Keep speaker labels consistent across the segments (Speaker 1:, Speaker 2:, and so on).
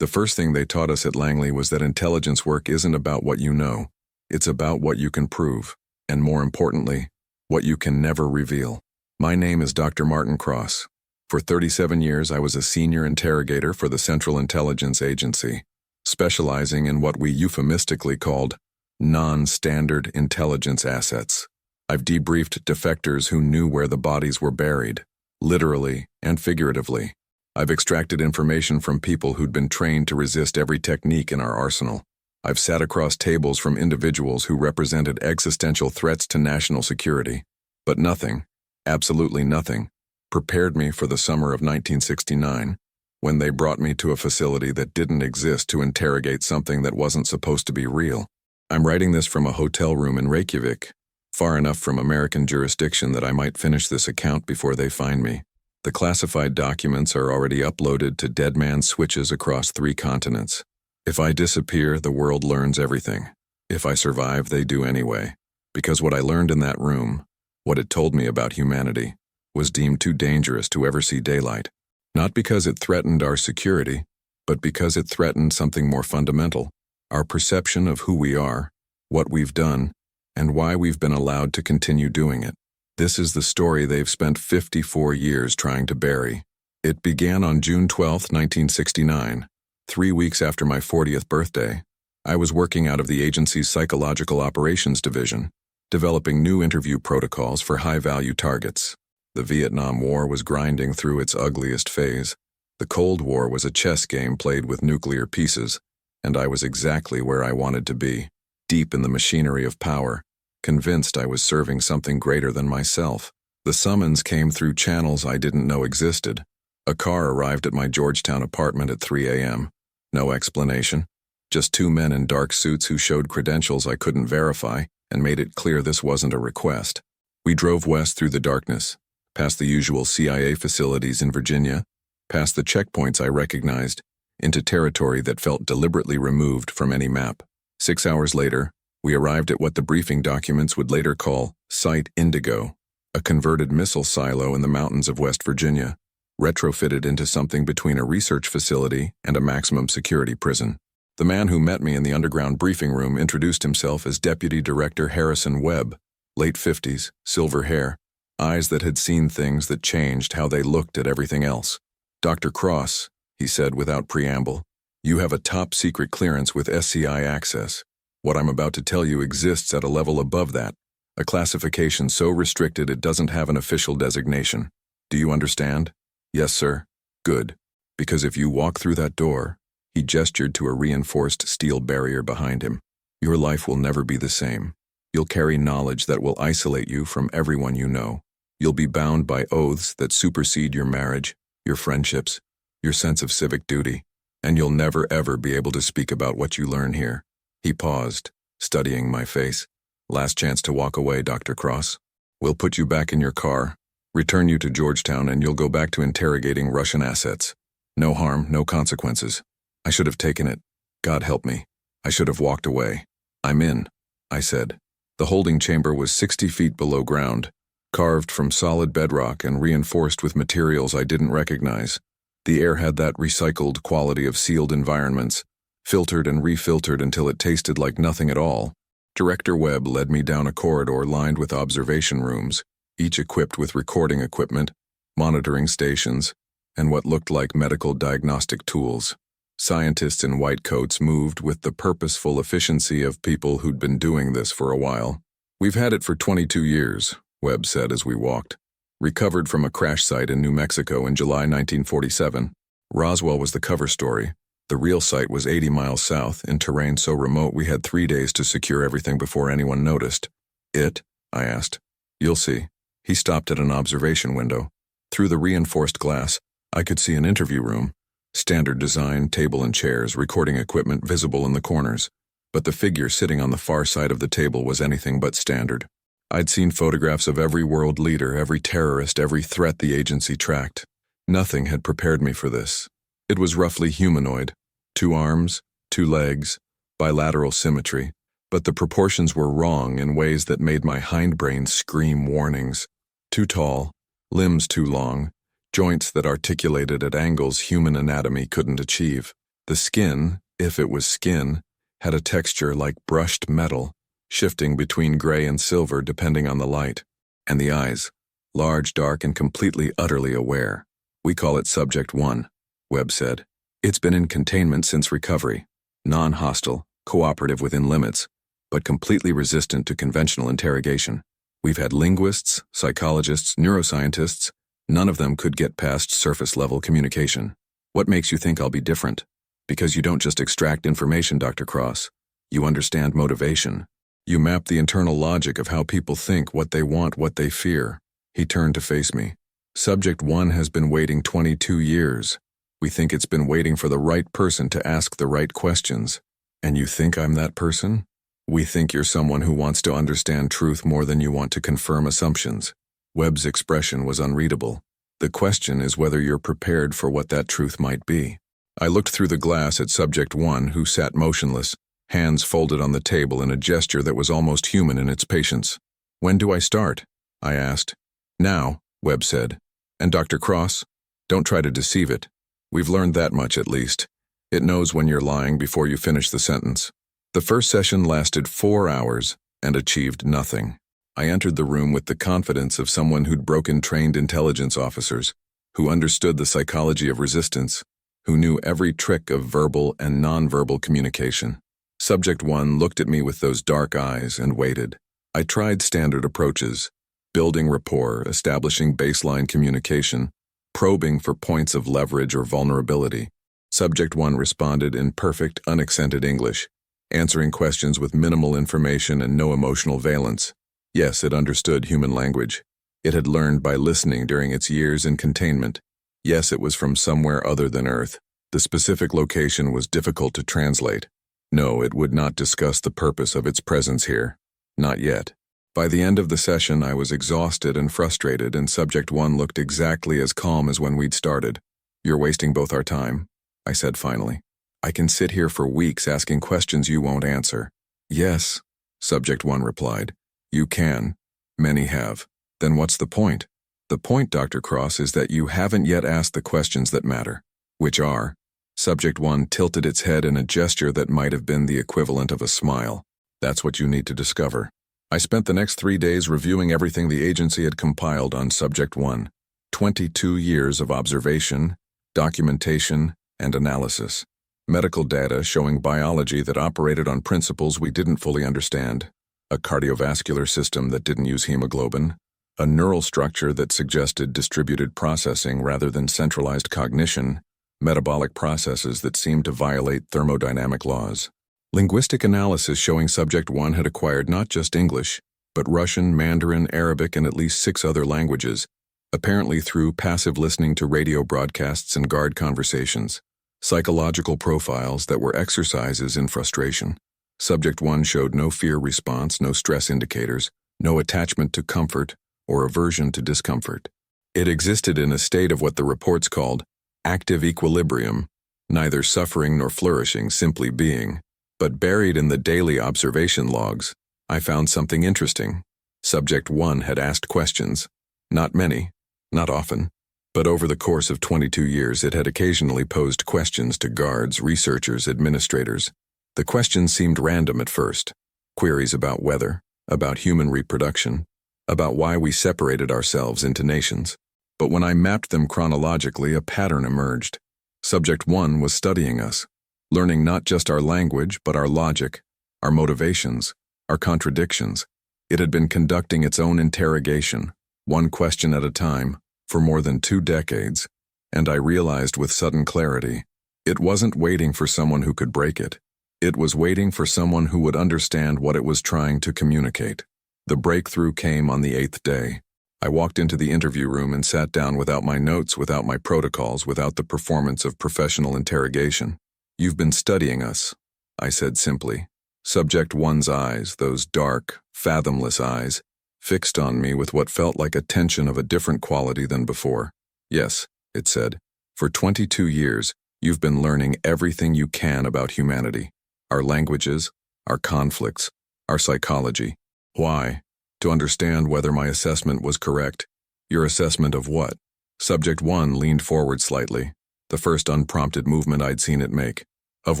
Speaker 1: The first thing they taught us at Langley was that intelligence work isn't about what you know. It's about what you can prove, and more importantly, what you can never reveal. My name is Dr. Martin Cross. For 37 years, I was a senior interrogator for the Central Intelligence Agency, specializing in what we euphemistically called non-standard intelligence assets. I've debriefed defectors who knew where the bodies were buried, literally and figuratively. I've extracted information from people who'd been trained to resist every technique in our arsenal. I've sat across tables from individuals who represented existential threats to national security. But nothing, absolutely nothing, prepared me for the summer of 1969, when they brought me to a facility that didn't exist to interrogate something that wasn't supposed to be real. I'm writing this from a hotel room in Reykjavik, far enough from American jurisdiction that I might finish this account before they find me. The classified documents are already uploaded to dead man switches across 3 continents. If I disappear, the world learns everything. If I survive, they do anyway. Because what I learned in that room, what it told me about humanity, was deemed too dangerous to ever see daylight. Not because it threatened our security, but because it threatened something more fundamental, our perception of who we are, what we've done, and why we've been allowed to continue doing it. This is the story they've spent 54 years trying to bury. It began on June 12, 1969, 3 weeks after my 40th birthday. I was working out of the agency's Psychological Operations Division, developing new interview protocols for high-value targets. The Vietnam War was grinding through its ugliest phase. The Cold War was a chess game played with nuclear pieces, and I was exactly where I wanted to be, deep in the machinery of power, convinced I was serving something greater than myself. The summons came through channels I didn't know existed. A car arrived at my Georgetown apartment at 3 a.m. No explanation. Just 2 men in dark suits who showed credentials I couldn't verify and made it clear this wasn't a request. We drove west through the darkness, past the usual CIA facilities in Virginia, past the checkpoints I recognized, into territory that felt deliberately removed from any map. 6 hours later, we arrived at what the briefing documents would later call Site Indigo, a converted missile silo in the mountains of West Virginia, retrofitted into something between a research facility and a maximum security prison. The man who met me in the underground briefing room introduced himself as Deputy Director Harrison Webb, late 50s, silver hair, eyes that had seen things that changed how they looked at everything else. "Dr. Cross," he said without preamble, "you have a top-secret clearance with SCI access. What I'm about to tell you exists at a level above that, a classification so restricted it doesn't have an official designation. Do you understand?" "Yes, sir." "Good. Because if you walk through that door," he gestured to a reinforced steel barrier behind him, "your life will never be the same. You'll carry knowledge that will isolate you from everyone you know. You'll be bound by oaths that supersede your marriage, your friendships, your sense of civic duty, and you'll never ever be able to speak about what you learn here." He paused, studying my face. "Last chance to walk away, Dr. Cross. We'll put you back in your car, return you to Georgetown, and you'll go back to interrogating Russian assets. No harm, no consequences." I should have taken it. God help me. I should have walked away. "I'm in," I said. The holding chamber was 60 feet below ground, carved from solid bedrock and reinforced with materials I didn't recognize. The air had that recycled quality of sealed environments, filtered and refiltered until it tasted like nothing at all. Director Webb led me down a corridor lined with observation rooms, each equipped with recording equipment, monitoring stations, and what looked like medical diagnostic tools. Scientists in white coats moved with the purposeful efficiency of people who'd been doing this for a while. "We've had it for 22 years, Webb said as we walked. "Recovered from a crash site in New Mexico in July 1947. Roswell was the cover story. The real site was 80 miles south, in terrain so remote we had 3 days to secure everything before anyone noticed." "It?" I asked. "You'll see." He stopped at an observation window. Through the reinforced glass, I could see an interview room. Standard design, table and chairs, recording equipment visible in the corners. But the figure sitting on the far side of the table was anything but standard. I'd seen photographs of every world leader, every terrorist, every threat the agency tracked. Nothing had prepared me for this. It was roughly humanoid. 2 arms, 2 legs, bilateral symmetry. But the proportions were wrong in ways that made my hindbrain scream warnings. Too tall, limbs too long, joints that articulated at angles human anatomy couldn't achieve. The skin, if it was skin, had a texture like brushed metal, shifting between gray and silver depending on the light. And the eyes, large, dark, and completely, utterly aware. We call it Subject 1, Webb said. It's been in containment since recovery. Non-hostile, cooperative within limits, but completely resistant to conventional interrogation. We've had linguists, psychologists, neuroscientists. None of them could get past surface-level communication. What makes you think I'll be different? Because you don't just extract information, Dr. Cross. You understand motivation. You map the internal logic of how people think, what they want, what they fear. He turned to face me. Subject 1 has been waiting 22 years. We think it's been waiting for the right person to ask the right questions. And you think I'm that person? We think you're someone who wants to understand truth more than you want to confirm assumptions. Webb's expression was unreadable. The question is whether you're prepared for what that truth might be. I looked through the glass at Subject 1, who sat motionless, hands folded on the table in a gesture that was almost human in its patience. When do I start? I asked. Now, Webb said. And Dr. Cross, don't try to deceive it. We've learned that much at least. It knows when you're lying before you finish the sentence. The first session lasted 4 hours and achieved nothing. I entered the room with the confidence of someone who'd broken trained intelligence officers, who understood the psychology of resistance, who knew every trick of verbal and nonverbal communication. Subject 1 looked at me with those dark eyes and waited. I tried standard approaches, building rapport, establishing baseline communication, probing for points of leverage or vulnerability. Subject 1 responded in perfect, unaccented English, answering questions with minimal information and no emotional valence. Yes, it understood human language. It had learned by listening during its years in containment. Yes, it was from somewhere other than Earth. The specific location was difficult to translate. No, it would not discuss the purpose of its presence here. Not yet. By the end of the session, I was exhausted and frustrated, and Subject 1 looked exactly as calm as when we'd started. You're wasting both our time, I said finally. I can sit here for weeks asking questions you won't answer. Yes, Subject 1 replied. You can. Many have. Then what's the point? The point, Dr. Cross, is that you haven't yet asked the questions that matter, which are. Subject 1 tilted its head in a gesture that might have been the equivalent of a smile. That's what you need to discover. I spent the next 3 days reviewing everything the agency had compiled on Subject 1. 22 years of observation, documentation, and analysis. Medical data showing biology that operated on principles we didn't fully understand. A cardiovascular system that didn't use hemoglobin. A neural structure that suggested distributed processing rather than centralized cognition. Metabolic processes that seemed to violate thermodynamic laws. Linguistic analysis showing Subject 1 had acquired not just English, but Russian, Mandarin, Arabic, and at least 6 other languages, apparently through passive listening to radio broadcasts and guard conversations. Psychological profiles that were exercises in frustration. Subject 1 showed no fear response, no stress indicators, no attachment to comfort or aversion to discomfort. It existed in a state of what the reports called active equilibrium, neither suffering nor flourishing, simply being. But buried in the daily observation logs, I found something interesting. Subject 1 had asked questions. Not many, not often. But over the course of 22 years, it had occasionally posed questions to guards, researchers, administrators. The questions seemed random at first. Queries about weather, about human reproduction, about why we separated ourselves into nations. But when I mapped them chronologically, a pattern emerged. Subject 1 was studying us, learning not just our language, but our logic, our motivations, our contradictions. It had been conducting its own interrogation, one question at a time, for more than 2 decades, and I realized with sudden clarity, it wasn't waiting for someone who could break it. It was waiting for someone who would understand what it was trying to communicate. The breakthrough came on the 8th day. I walked into the interview room and sat down without my notes, without my protocols, without the performance of professional interrogation. You've been studying us, I said simply. Subject 1's eyes, those dark, fathomless eyes, fixed on me with what felt like attention of a different quality than before. Yes, it said. For 22 years, you've been learning everything you can about humanity. Our languages, our conflicts, our psychology. Why? To understand whether my assessment was correct. Your assessment of what? Subject 1 leaned forward slightly, the first unprompted movement I'd seen it make. of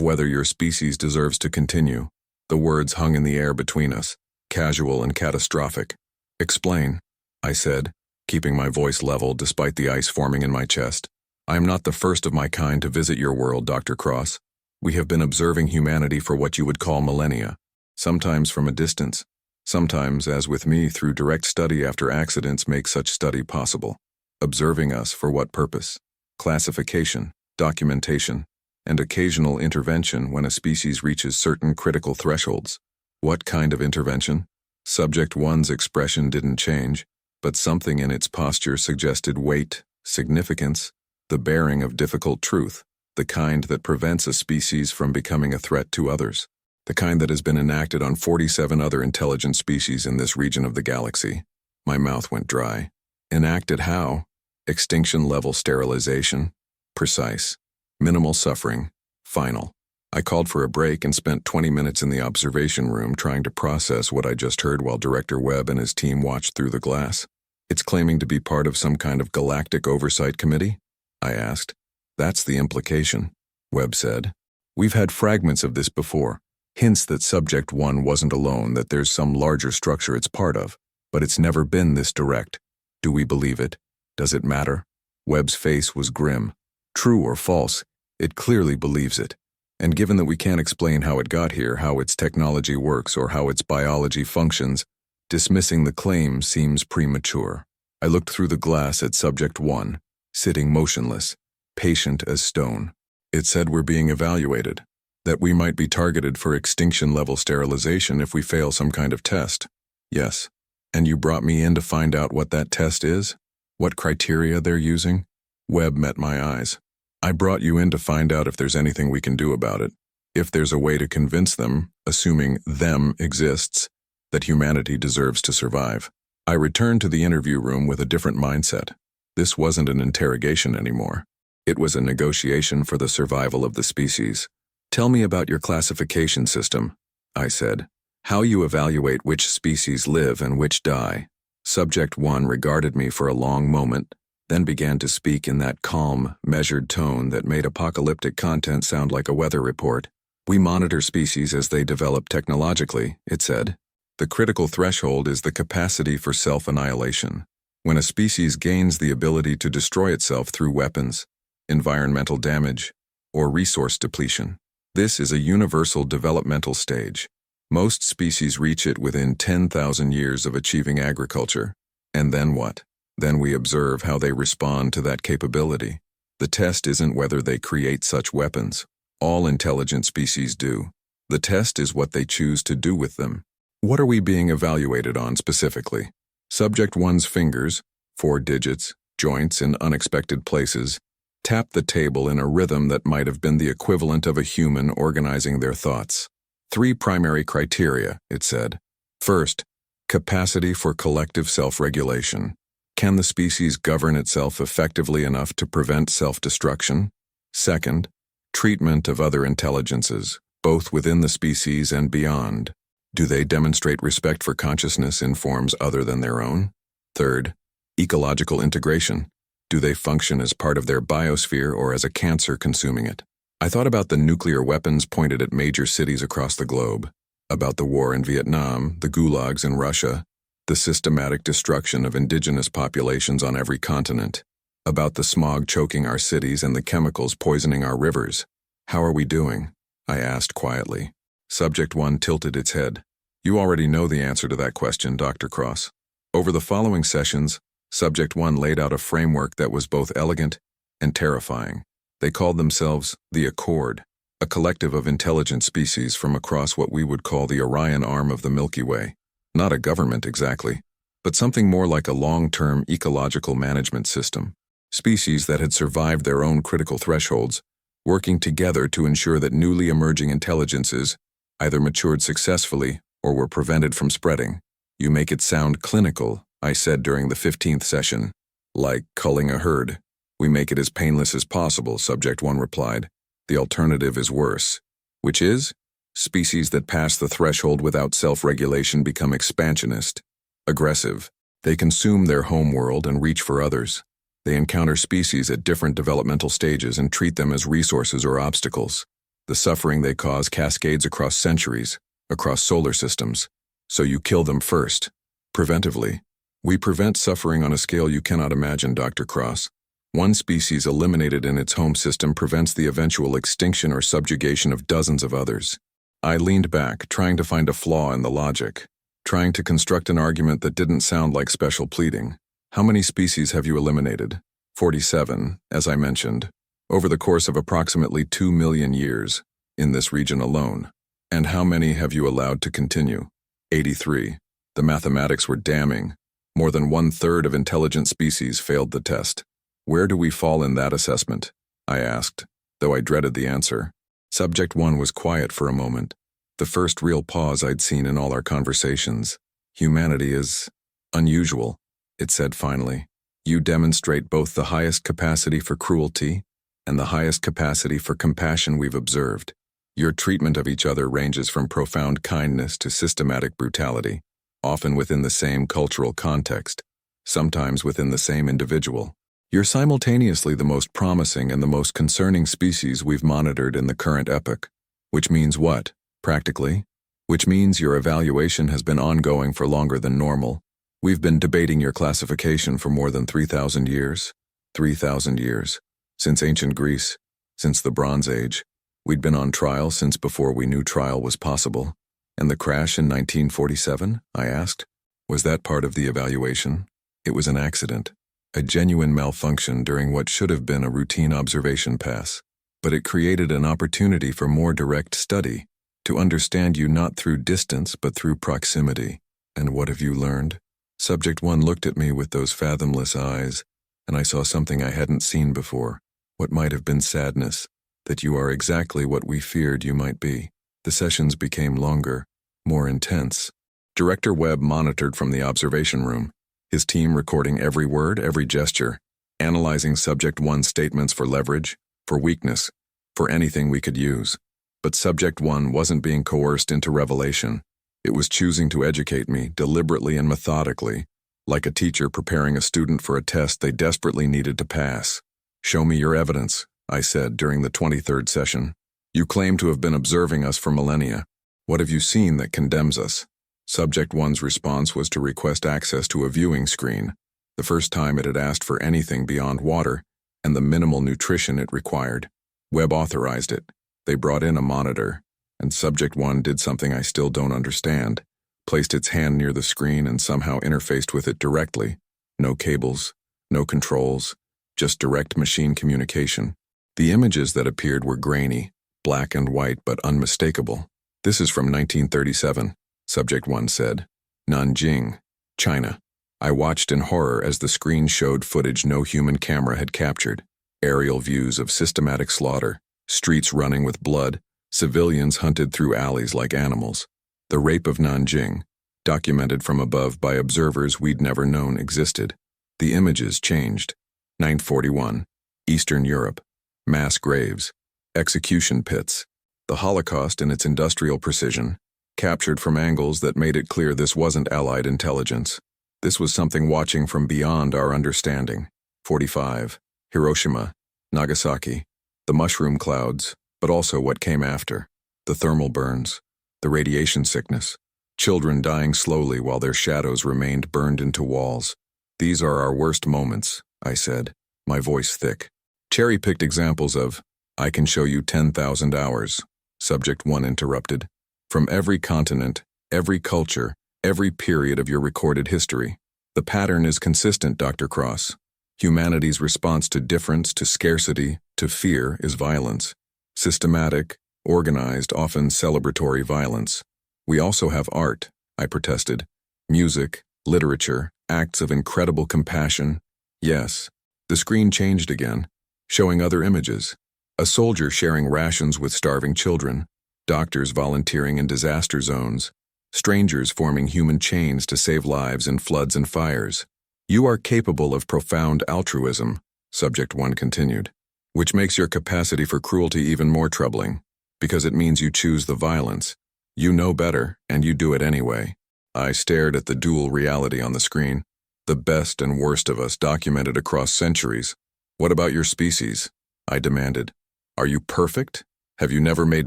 Speaker 1: whether your species deserves to continue. The words hung in the air between us, casual and catastrophic. Explain, I said, keeping my voice level despite the ice forming in my chest. I am not the first of my kind to visit your world, Dr. Cross. We have been observing humanity for what you would call millennia, sometimes from a distance, sometimes, as with me, through direct study after accidents make such study possible. Observing us for what purpose? Classification, documentation, and occasional intervention when a species reaches certain critical thresholds. What kind of intervention? Subject 1's expression didn't change, but something in its posture suggested weight, significance, the bearing of difficult truth, the kind that prevents a species from becoming a threat to others, the kind that has been enacted on 47 other intelligent species in this region of the galaxy. My mouth went dry. Enacted how? Extinction-level sterilization. Precise. Minimal suffering. Final. I called for a break and spent 20 minutes in the observation room trying to process what I just heard while Director Webb and his team watched through the glass. It's claiming to be part of some kind of galactic oversight committee? I asked. That's the implication, Webb said. We've had fragments of this before, hints that Subject 1 wasn't alone, that there's some larger structure it's part of, but it's never been this direct. Do we believe it? Does it matter? Webb's face was grim. True or false, it clearly believes it. And given that we can't explain how it got here, how its technology works, or how its biology functions, dismissing the claim seems premature. I looked through the glass at Subject 1, sitting motionless, patient as stone. It said we're being evaluated, that we might be targeted for extinction-level sterilization if we fail some kind of test. Yes. And you brought me in to find out what that test is? What criteria they're using? Webb met my eyes. I brought you in to find out if there's anything we can do about it. If there's a way to convince them, assuming them exists, that humanity deserves to survive. I returned to the interview room with a different mindset. This wasn't an interrogation anymore. It was a negotiation for the survival of the species. Tell me about your classification system, I said. How you evaluate which species live and which die. Subject 1 regarded me for a long moment, then began to speak in that calm, measured tone that made apocalyptic content sound like a weather report. We monitor species as they develop technologically, it said. The critical threshold is the capacity for self-annihilation. When a species gains the ability to destroy itself through weapons, environmental damage, or resource depletion. This is a universal developmental stage. Most species reach it within 10,000 years of achieving agriculture. And then what? Then we observe how they respond to that capability. The test isn't whether they create such weapons. All intelligent species do. The test is what they choose to do with them. What are we being evaluated on specifically? Subject 1's fingers, 4 digits, joints in unexpected places, tap the table in a rhythm that might have been the equivalent of a human organizing their thoughts. 3 primary criteria, it said. First, capacity for collective self-regulation. Can the species govern itself effectively enough to prevent self-destruction? Second, treatment of other intelligences, both within the species and beyond. Do they demonstrate respect for consciousness in forms other than their own? Third, ecological integration. Do they function as part of their biosphere or as a cancer consuming it? I thought about the nuclear weapons pointed at major cities across the globe, about the war in Vietnam, the gulags in Russia, the systematic destruction of indigenous populations on every continent, about the smog choking our cities and the chemicals poisoning our rivers. How are we doing? I asked quietly. Subject 1 tilted its head. You already know the answer to that question, Dr. Cross. Over the following sessions, Subject 1 laid out a framework that was both elegant and terrifying. They called themselves the Accord, a collective of intelligent species from across what we would call the Orion arm of the Milky Way. Not a government exactly, but something more like a long-term ecological management system. Species that had survived their own critical thresholds, working together to ensure that newly emerging intelligences either matured successfully or were prevented from spreading. You make it sound clinical, I said during the 15th session. Like culling a herd. We make it as painless as possible, Subject 1 replied. The alternative is worse. Which is? Species that pass the threshold without self-regulation become expansionist, aggressive. They consume their home world and reach for others. They encounter species at different developmental stages and treat them as resources or obstacles. The suffering they cause cascades across centuries, across solar systems. So you kill them first. Preventively. We prevent suffering on a scale you cannot imagine, Dr. Cross. One species eliminated in its home system prevents the eventual extinction or subjugation of dozens of others. I leaned back, trying to find a flaw in the logic, trying to construct an argument that didn't sound like special pleading. How many species have you eliminated? 47, as I mentioned, over the course of approximately 2 million years, in this region alone. And how many have you allowed to continue? 83. The mathematics were damning. More than 1/3 of intelligent species failed the test. Where do we fall in that assessment? I asked, though I dreaded the answer. Subject 1 was quiet for a moment, the first real pause I'd seen in all our conversations. Humanity is unusual, it said finally. You demonstrate both the highest capacity for cruelty and the highest capacity for compassion we've observed. Your treatment of each other ranges from profound kindness to systematic brutality, often within the same cultural context, sometimes within the same individual. You're simultaneously the most promising and the most concerning species we've monitored in the current epoch. Which means what, practically? Which means your evaluation has been ongoing for longer than normal. We've been debating your classification for more than 3,000 years. 3,000 years. Since ancient Greece. Since the Bronze Age. We'd been on trial since before we knew trial was possible. And the crash in 1947, I asked? Was that part of the evaluation? It was an accident. A genuine malfunction during what should have been a routine observation pass. But it created an opportunity for more direct study, to understand you not through distance but through proximity. And what have you learned? Subject 1 looked at me with those fathomless eyes, and I saw something I hadn't seen before. What might have been sadness, that you are exactly what we feared you might be. The sessions became longer, more intense. Director Webb monitored from the observation room, his team recording every word, every gesture, analyzing Subject 1's statements for leverage, for weakness, for anything we could use. But Subject 1 wasn't being coerced into revelation. It was choosing to educate me, deliberately and methodically, like a teacher preparing a student for a test they desperately needed to pass. Show me your evidence, I said during the 23rd session. You claim to have been observing us for millennia. What have you seen that condemns us? Subject 1's response was to request access to a viewing screen, the first time it had asked for anything beyond water and the minimal nutrition it required. Webb authorized it. They brought in a monitor, and Subject 1 did something I still don't understand, placed its hand near the screen and somehow interfaced with it directly. No cables, no controls, just direct machine communication. The images that appeared were grainy, black and white but unmistakable. This is from 1937. Subject 1 said. Nanjing, China. I watched in horror as the screen showed footage no human camera had captured. Aerial views of systematic slaughter, streets running with blood, civilians hunted through alleys like animals. The rape of Nanjing, documented from above by observers we'd never known existed. The images changed. 941. Eastern Europe. Mass graves. Execution pits. The Holocaust in its industrial precision, captured from angles that made it clear this wasn't Allied intelligence. This was something watching from beyond our understanding. 45. Hiroshima, Nagasaki. The mushroom clouds, but also what came after. The thermal burns, the radiation sickness, children dying slowly while their shadows remained burned into walls. These are our worst moments, I said, my voice thick. Cherry-picked examples of, I can show you 10,000 hours, Subject 1 interrupted. From every continent, every culture, every period of your recorded history. The pattern is consistent, Dr. Cross. Humanity's response to difference, to scarcity, to fear is violence. Systematic, organized, often celebratory violence. We also have art, I protested. Music, literature, acts of incredible compassion. Yes. The screen changed again, showing other images. A soldier sharing rations with starving children. Doctors volunteering in disaster zones. Strangers forming human chains to save lives in floods and fires. You are capable of profound altruism, Subject 1 continued, which makes your capacity for cruelty even more troubling, because it means you choose the violence. You know better, and you do it anyway. I stared at the dual reality on the screen, the best and worst of us documented across centuries. What about your species? I demanded. Are you perfect? Have you never made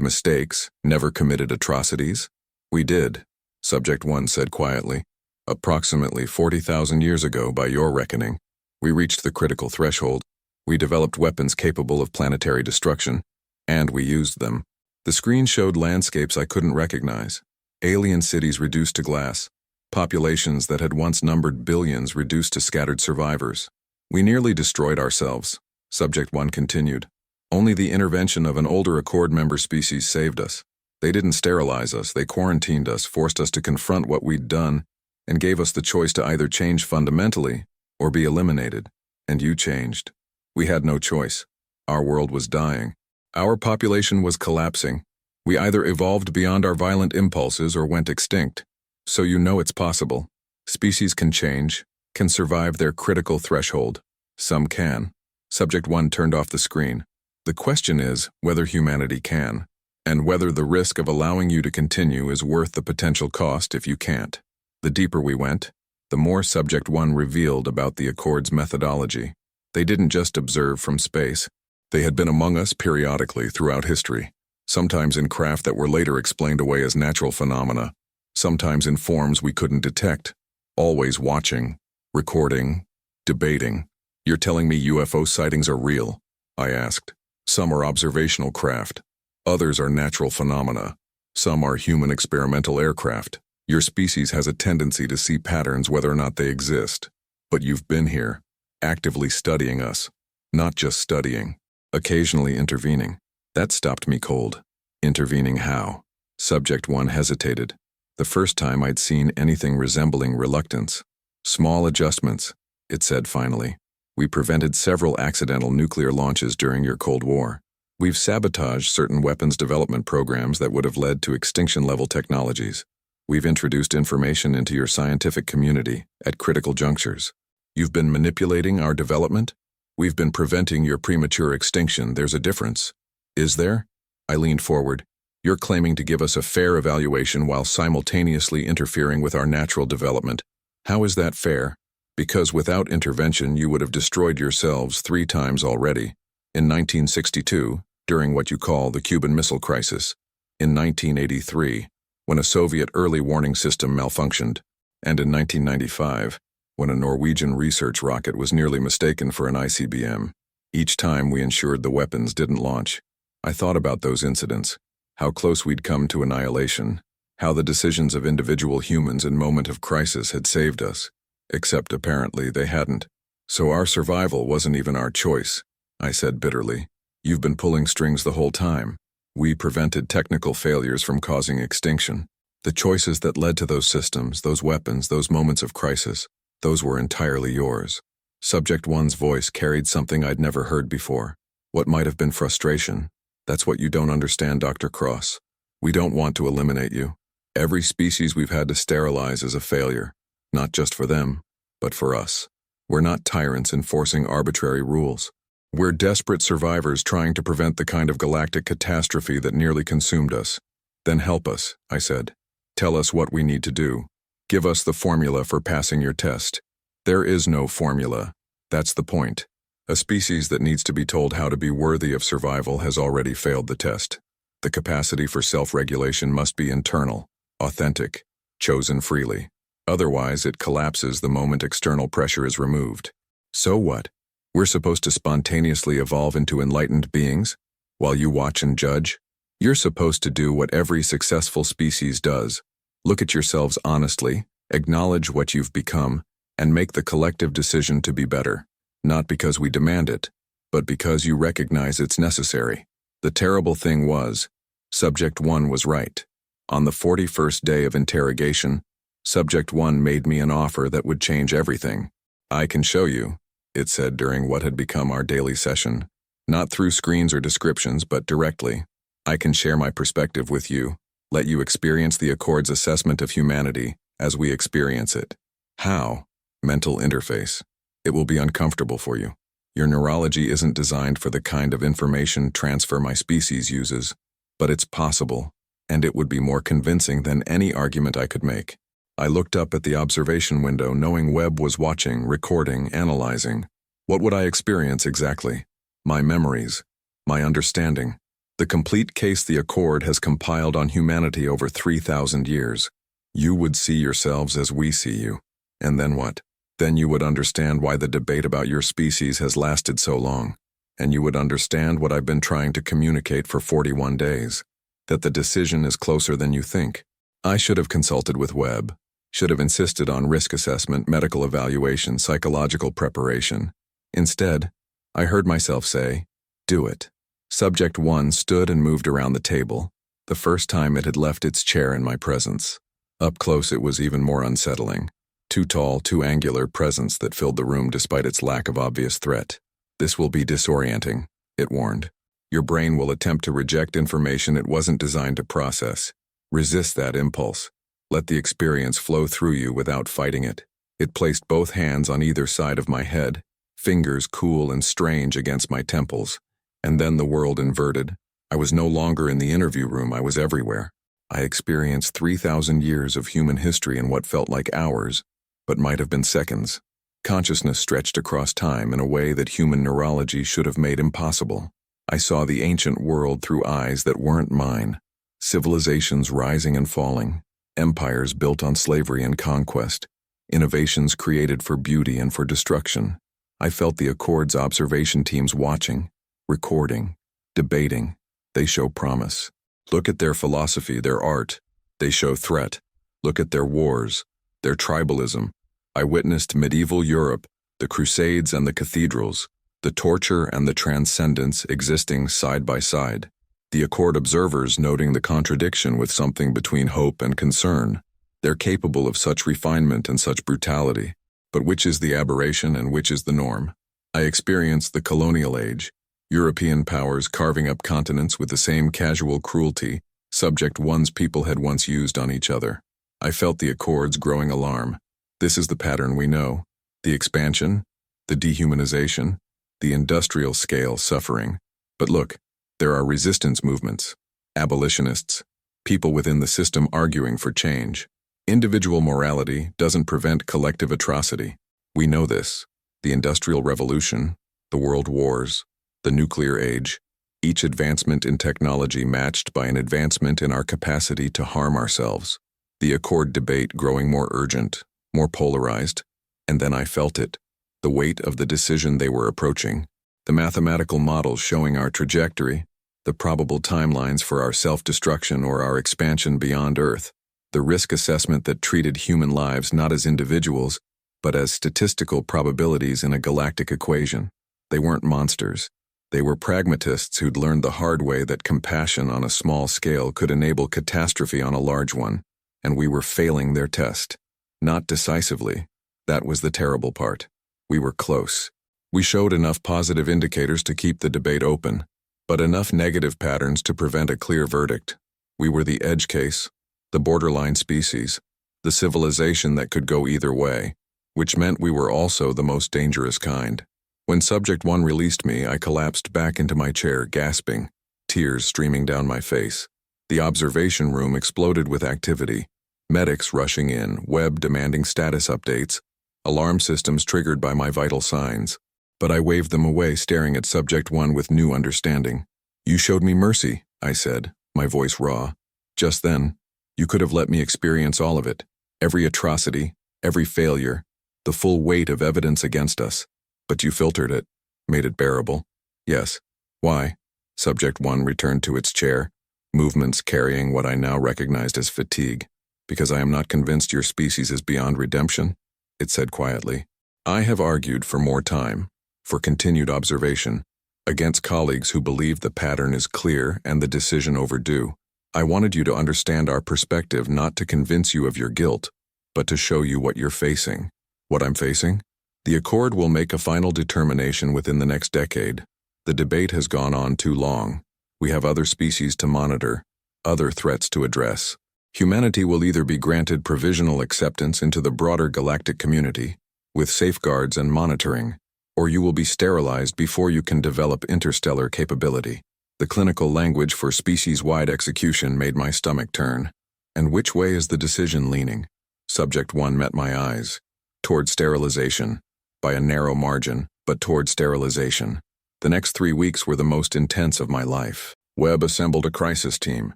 Speaker 1: mistakes, never committed atrocities? We did, Subject 1 said quietly. Approximately 40,000 years ago, by your reckoning, we reached the critical threshold. We developed weapons capable of planetary destruction, and we used them. The screen showed landscapes I couldn't recognize. Alien cities reduced to glass. Populations that had once numbered billions reduced to scattered survivors. We nearly destroyed ourselves, Subject 1 continued. Only the intervention of an older Accord member species saved us. They didn't sterilize us, they quarantined us, forced us to confront what we'd done, and gave us the choice to either change fundamentally or be eliminated. And you changed. We had no choice. Our world was dying. Our population was collapsing. We either evolved beyond our violent impulses or went extinct. So you know it's possible. Species can change, can survive their critical threshold. Some can. Subject 1 turned off the screen. The question is whether humanity can, and whether the risk of allowing you to continue is worth the potential cost if you can't. The deeper we went, the more Subject 1 revealed about the Accord's methodology. They didn't just observe from space. They had been among us periodically throughout history, sometimes in craft that were later explained away as natural phenomena, sometimes in forms we couldn't detect, always watching, recording, debating. You're telling me UFO sightings are real? I asked. Some are observational craft. Others are natural phenomena. Some are human experimental aircraft. Your species has a tendency to see patterns whether or not they exist. But you've been here, actively studying us, not just studying, occasionally intervening. That stopped me cold. Intervening how? Subject 1 hesitated. The first time I'd seen anything resembling reluctance. Small adjustments, it said finally. We prevented several accidental nuclear launches during your Cold War. We've sabotaged certain weapons development programs that would have led to extinction-level technologies. We've introduced information into your scientific community at critical junctures. You've been manipulating our development? We've been preventing your premature extinction. There's a difference. Is there? I leaned forward. You're claiming to give us a fair evaluation while simultaneously interfering with our natural development. How is that fair? Because without intervention you would have destroyed yourselves 3 times already. In 1962, during what you call the Cuban Missile Crisis. In 1983, when a Soviet early warning system malfunctioned. And in 1995, when a Norwegian research rocket was nearly mistaken for an ICBM. Each time we ensured the weapons didn't launch. I thought about those incidents, how close we'd come to annihilation, how the decisions of individual humans in moment of crisis had saved us. Except apparently they hadn't. So our survival wasn't even our choice, I said bitterly. You've been pulling strings the whole time. We prevented technical failures from causing extinction. The choices that led to those systems, those weapons, those moments of crisis, those were entirely yours. Subject 1's voice carried something I'd never heard before. What might have been frustration. That's what you don't understand, Dr. Cross. We don't want to eliminate you. Every species we've had to sterilize is a failure. Not just for them, but for us. We're not tyrants enforcing arbitrary rules. We're desperate survivors trying to prevent the kind of galactic catastrophe that nearly consumed us. Then help us, I said. Tell us what we need to do. Give us the formula for passing your test. There is no formula. That's the point. A species that needs to be told how to be worthy of survival has already failed the test. The capacity for self-regulation must be internal, authentic, chosen freely. Otherwise, it collapses the moment external pressure is removed. So what? We're supposed to spontaneously evolve into enlightened beings? While you watch and judge? You're supposed to do what every successful species does. Look at yourselves honestly, acknowledge what you've become, and make the collective decision to be better. Not because we demand it, but because you recognize it's necessary. The terrible thing was, Subject 1 was right. On the 41st day of interrogation, Subject 1 made me an offer that would change everything. I can show you, it said during what had become our daily session. Not through screens or descriptions, but directly. I can share my perspective with you, let you experience the Accord's assessment of humanity as we experience it. How? Mental interface. It will be uncomfortable for you. Your neurology isn't designed for the kind of information transfer my species uses, but it's possible, and it would be more convincing than any argument I could make. I looked up at the observation window knowing Webb was watching, recording, analyzing. What would I experience exactly? My memories, my understanding. The complete case the Accord has compiled on humanity over 3,000 years. You would see yourselves as we see you. And then what? Then you would understand why the debate about your species has lasted so long. And you would understand what I've been trying to communicate for 41 days. That the decision is closer than you think. I should have consulted with Webb. Should have insisted on risk assessment, medical evaluation, psychological preparation. Instead, I heard myself say, do it. Subject 1 stood and moved around the table, the first time it had left its chair in my presence. Up close it was even more unsettling. Too tall, too angular presence that filled the room despite its lack of obvious threat. This will be disorienting, it warned. Your brain will attempt to reject information it wasn't designed to process. Resist that impulse. Let the experience flow through you without fighting it. It placed both hands on either side of my head, fingers cool and strange against my temples. And then the world inverted. I was no longer in the interview room, I was everywhere. I experienced 3,000 years of human history in what felt like hours, but might have been seconds. Consciousness stretched across time in a way that human neurology should have made impossible. I saw the ancient world through eyes that weren't mine. Civilizations rising and falling. Empires built on slavery and conquest. Innovations created for beauty and for destruction. I felt the Accord's observation teams watching, recording, debating. They show promise. Look at their philosophy, their art. They show threat. Look at their wars, their tribalism. I witnessed medieval Europe, the Crusades and the cathedrals, the torture and the transcendence existing side by side. The Accord observers noting the contradiction with something between hope and concern. They're capable of such refinement and such brutality. But which is the aberration and which is the norm? I experienced the colonial age. European powers carving up continents with the same casual cruelty Subject 1's people had once used on each other. I felt the Accord's growing alarm. This is the pattern we know. The expansion, the dehumanization, the industrial scale suffering. But look, there are resistance movements, abolitionists, people within the system arguing for change. Individual morality doesn't prevent collective atrocity. We know this. The Industrial Revolution, the World Wars, the nuclear age, each advancement in technology matched by an advancement in our capacity to harm ourselves. The Accord debate growing more urgent, more polarized, and then I felt it, the weight of the decision they were approaching, the mathematical models showing our trajectory, the probable timelines for our self-destruction or our expansion beyond Earth, the risk assessment that treated human lives not as individuals, but as statistical probabilities in a galactic equation. They weren't monsters. They were pragmatists who'd learned the hard way that compassion on a small scale could enable catastrophe on a large one, and we were failing their test. Not decisively. That was the terrible part. We were close. We showed enough positive indicators to keep the debate open, but enough negative patterns to prevent a clear verdict. We were the edge case, the borderline species, the civilization that could go either way, which meant we were also the most dangerous kind. When Subject 1 released me, I collapsed back into my chair, gasping, tears streaming down my face. The observation room exploded with activity. Medics rushing in, Webb demanding status updates, alarm systems triggered by my vital signs. But I waved them away, staring at Subject 1 with new understanding. You showed me mercy, I said, my voice raw. Just then, you could have let me experience all of it. Every atrocity, every failure, the full weight of evidence against us. But you filtered it, made it bearable. Yes. Why? Subject 1 returned to its chair, movements carrying what I now recognized as fatigue. Because I am not convinced your species is beyond redemption, it said quietly. I have argued for more time, for continued observation, against colleagues who believe the pattern is clear and the decision overdue. I wanted you to understand our perspective, not to convince you of your guilt, but to show you what you're facing. What I'm facing? The Accord will make a final determination within the next decade. The debate has gone on too long. We have other species to monitor, other threats to address. Humanity will either be granted provisional acceptance into the broader galactic community, with safeguards and monitoring, or you will be sterilized before you can develop interstellar capability. The clinical language for species-wide execution made my stomach turn. And which way is the decision leaning? Subject 1 met my eyes. Toward sterilization. By a narrow margin, but toward sterilization. The next 3 weeks were the most intense of my life. Webb assembled a crisis team.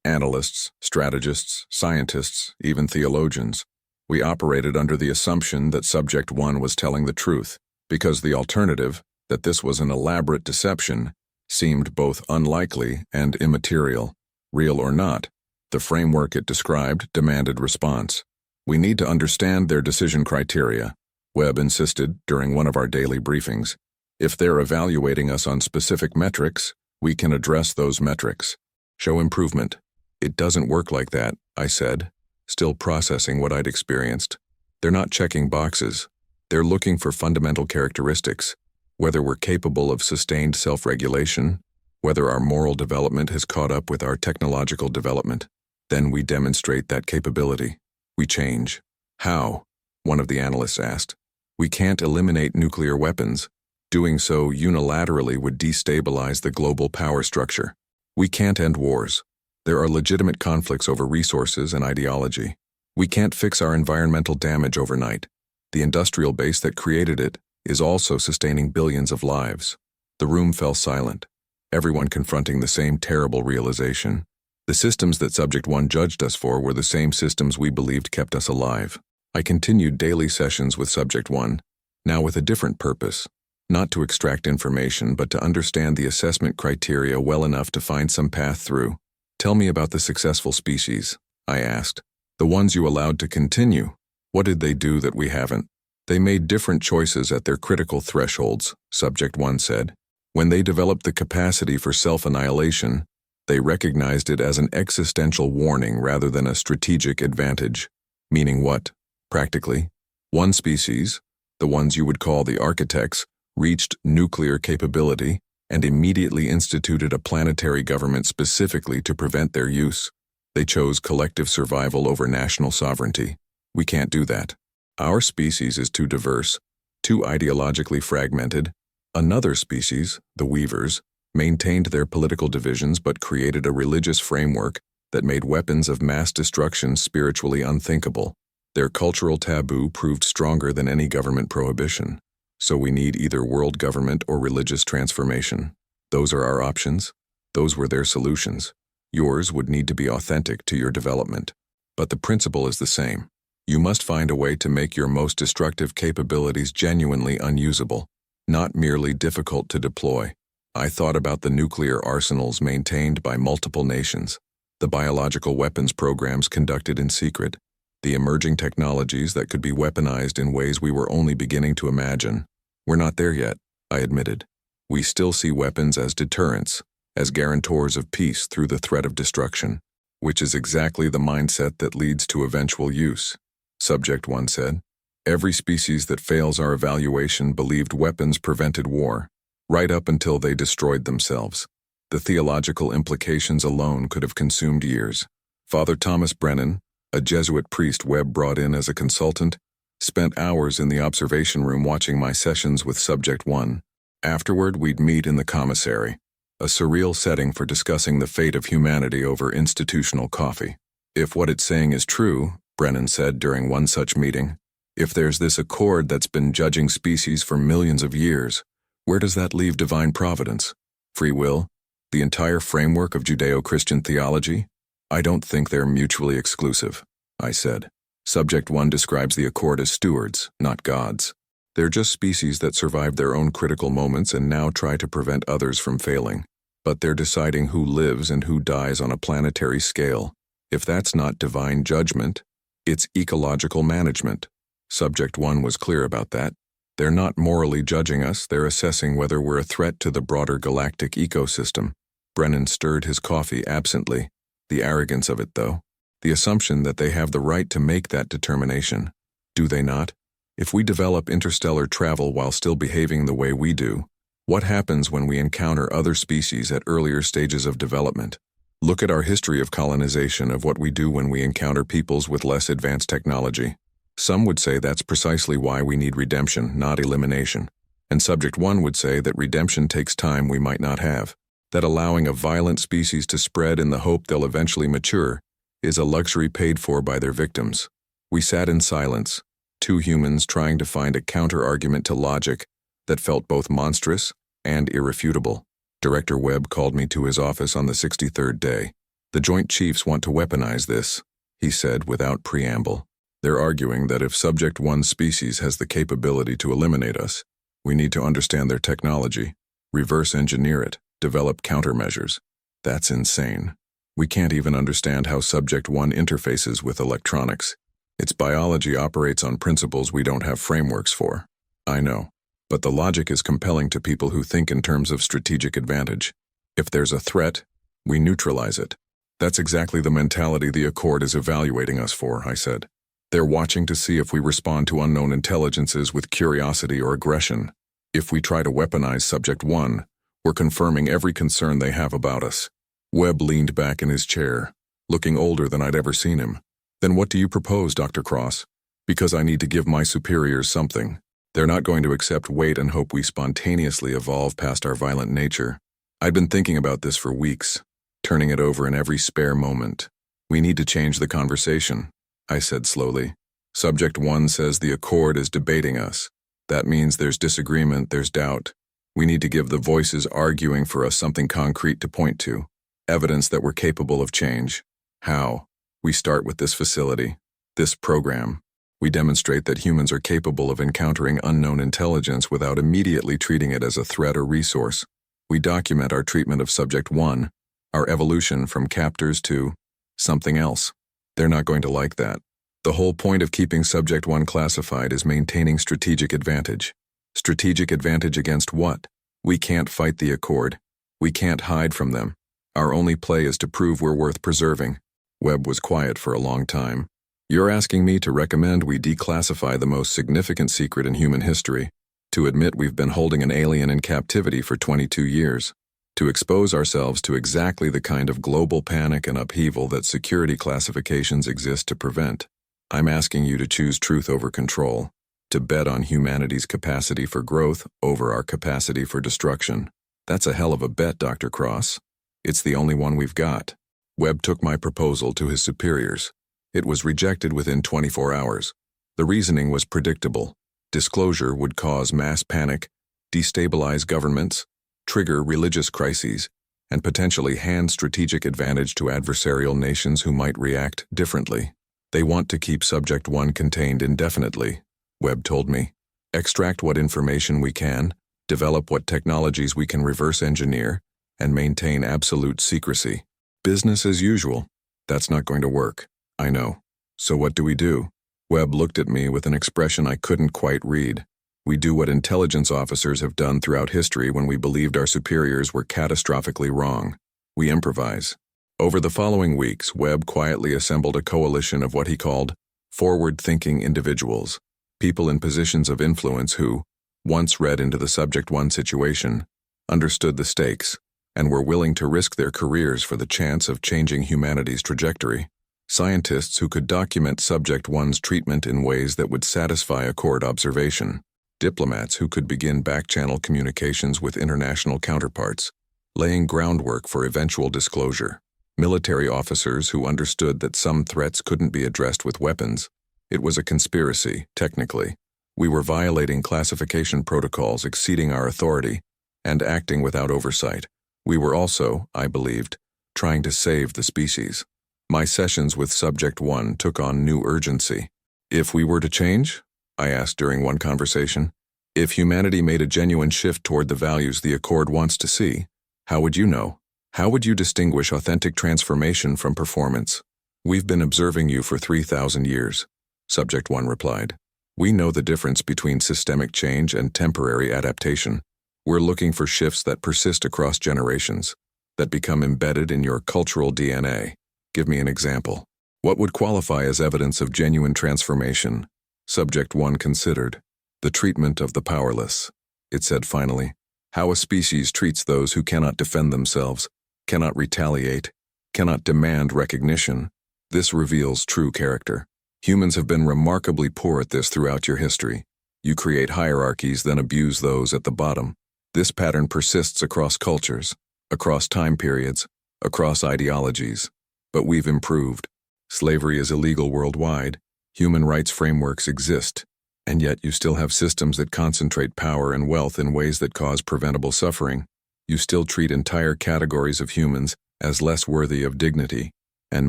Speaker 1: Analysts, strategists, scientists, even theologians. We operated under the assumption that Subject 1 was telling the truth, because the alternative, that this was an elaborate deception, seemed both unlikely and immaterial. Real or not, the framework it described demanded response. We need to understand their decision criteria, Webb insisted during one of our daily briefings. If they're evaluating us on specific metrics, we can address those metrics. Show improvement. It doesn't work like that, I said, still processing what I'd experienced. They're not checking boxes. They're looking for fundamental characteristics, whether we're capable of sustained self-regulation, whether our moral development has caught up with our technological development. Then we demonstrate that capability. We change. How? One of the analysts asked. We can't eliminate nuclear weapons. Doing so unilaterally would destabilize the global power structure. We can't end wars. There are legitimate conflicts over resources and ideology. We can't fix our environmental damage overnight. The industrial base that created it is also sustaining billions of lives. The room fell silent, everyone confronting the same terrible realization. The systems that Subject 1 judged us for were the same systems we believed kept us alive. I continued daily sessions with Subject 1, now with a different purpose, not to extract information but to understand the assessment criteria well enough to find some path through. Tell me about the successful species, I asked. The ones you allowed to continue. What did they do that we haven't? They made different choices at their critical thresholds, Subject 1 said. When they developed the capacity for self-annihilation, they recognized it as an existential warning rather than a strategic advantage. Meaning what? Practically, one species, the ones you would call the architects, reached nuclear capability and immediately instituted a planetary government specifically to prevent their use. They chose collective survival over national sovereignty. We can't do that. Our species is too diverse, too ideologically fragmented. Another species, the Weavers, maintained their political divisions but created a religious framework that made weapons of mass destruction spiritually unthinkable. Their cultural taboo proved stronger than any government prohibition. So we need either world government or religious transformation. Those are our options. Those were their solutions. Yours would need to be authentic to your development. But the principle is the same. You must find a way to make your most destructive capabilities genuinely unusable, not merely difficult to deploy. I thought about the nuclear arsenals maintained by multiple nations, the biological weapons programs conducted in secret, the emerging technologies that could be weaponized in ways we were only beginning to imagine. We're not there yet, I admitted. We still see weapons as deterrents, as guarantors of peace through the threat of destruction, which is exactly the mindset that leads to eventual use. Subject 1 said. Every species that fails our evaluation believed weapons prevented war, right up until they destroyed themselves. The theological implications alone could have consumed years. Father Thomas Brennan, a Jesuit priest Webb brought in as a consultant, spent hours in the observation room watching my sessions with Subject 1. Afterward, we'd meet in the commissary, a surreal setting for discussing the fate of humanity over institutional coffee. If what it's saying is true, Brennan said during one such meeting, if there's this accord that's been judging species for millions of years, where does that leave divine providence? Free will? The entire framework of Judeo-Christian theology? I don't think they're mutually exclusive, I said. Subject 1 describes the accord as stewards, not gods. They're just species that survived their own critical moments and now try to prevent others from failing. But they're deciding who lives and who dies on a planetary scale. If that's not divine judgment, it's ecological management. Subject 1 was clear about that. They're not morally judging us, they're assessing whether we're a threat to the broader galactic ecosystem. Brennan stirred his coffee absently. The arrogance of it, though. The assumption that they have the right to make that determination. Do they not? If we develop interstellar travel while still behaving the way we do, what happens when we encounter other species at earlier stages of development? Look at our history of colonization, of what we do when we encounter peoples with less advanced technology. Some would say that's precisely why we need redemption, not elimination. And Subject 1 would say that redemption takes time we might not have. That allowing a violent species to spread in the hope they'll eventually mature is a luxury paid for by their victims. We sat in silence, two humans trying to find a counter-argument to logic that felt both monstrous and irrefutable. Director Webb called me to his office on the 63rd day. The Joint Chiefs want to weaponize this, he said without preamble. They're arguing that if Subject 1's species has the capability to eliminate us, we need to understand their technology, reverse engineer it, develop countermeasures. That's insane. We can't even understand how Subject 1 interfaces with electronics. Its biology operates on principles we don't have frameworks for. I know. But the logic is compelling to people who think in terms of strategic advantage. If there's a threat, we neutralize it. That's exactly the mentality the Accord is evaluating us for, I said. They're watching to see if we respond to unknown intelligences with curiosity or aggression. If we try to weaponize Subject 1, we're confirming every concern they have about us. Webb leaned back in his chair, looking older than I'd ever seen him. Then what do you propose, Dr. Cross? Because I need to give my superiors something. They're not going to accept wait and hope we spontaneously evolve past our violent nature. I'd been thinking about this for weeks, turning it over in every spare moment. We need to change the conversation, I said slowly. Subject 1 says the Accord is debating us. That means there's disagreement, there's doubt. We need to give the voices arguing for us something concrete to point to. Evidence that we're capable of change. How? We start with this facility, this program. We demonstrate that humans are capable of encountering unknown intelligence without immediately treating it as a threat or resource. We document our treatment of Subject 1, our evolution from captors to something else. They're not going to like that. The whole point of keeping Subject 1 classified is maintaining strategic advantage. Strategic advantage against what? We can't fight the Accord. We can't hide from them. Our only play is to prove we're worth preserving. Webb was quiet for a long time. You're asking me to recommend we declassify the most significant secret in human history, to admit we've been holding an alien in captivity for 22 years, to expose ourselves to exactly the kind of global panic and upheaval that security classifications exist to prevent. I'm asking you to choose truth over control, to bet on humanity's capacity for growth over our capacity for destruction. That's a hell of a bet, Dr. Cross. It's the only one we've got. Webb took my proposal to his superiors. It was rejected within 24 hours. The reasoning was predictable. Disclosure would cause mass panic, destabilize governments, trigger religious crises, and potentially hand strategic advantage to adversarial nations who might react differently. They want to keep Subject 1 contained indefinitely, Webb told me. Extract what information we can, develop what technologies we can reverse engineer, and maintain absolute secrecy. Business as usual. That's not going to work. I know. So what do we do? Webb looked at me with an expression I couldn't quite read. We do what intelligence officers have done throughout history when we believed our superiors were catastrophically wrong. We improvise. Over the following weeks, Webb quietly assembled a coalition of what he called forward-thinking individuals, people in positions of influence who, once read into the Subject 1 situation, understood the stakes, and were willing to risk their careers for the chance of changing humanity's trajectory. Scientists who could document Subject 1's treatment in ways that would satisfy Accord observation. Diplomats who could begin back-channel communications with international counterparts, laying groundwork for eventual disclosure. Military officers who understood that some threats couldn't be addressed with weapons. It was a conspiracy, technically. We were violating classification protocols exceeding our authority and acting without oversight. We were also, I believed, trying to save the species. My sessions with Subject 1 took on new urgency. If we were to change? I asked during one conversation. If humanity made a genuine shift toward the values the Accord wants to see, how would you know? How would you distinguish authentic transformation from performance? We've been observing you for 3,000 years, Subject 1 replied. We know the difference between systemic change and temporary adaptation. We're looking for shifts that persist across generations, that become embedded in your cultural DNA. Give me an example. What would qualify as evidence of genuine transformation? Subject 1 considered. The treatment of the powerless. It said finally, how a species treats those who cannot defend themselves, cannot retaliate, cannot demand recognition. This reveals true character. Humans have been remarkably poor at this throughout your history. You create hierarchies, then abuse those at the bottom. This pattern persists across cultures, across time periods, across ideologies. But we've improved. Slavery is illegal worldwide. Human rights frameworks exist. And yet you still have systems that concentrate power and wealth in ways that cause preventable suffering. You still treat entire categories of humans as less worthy of dignity. And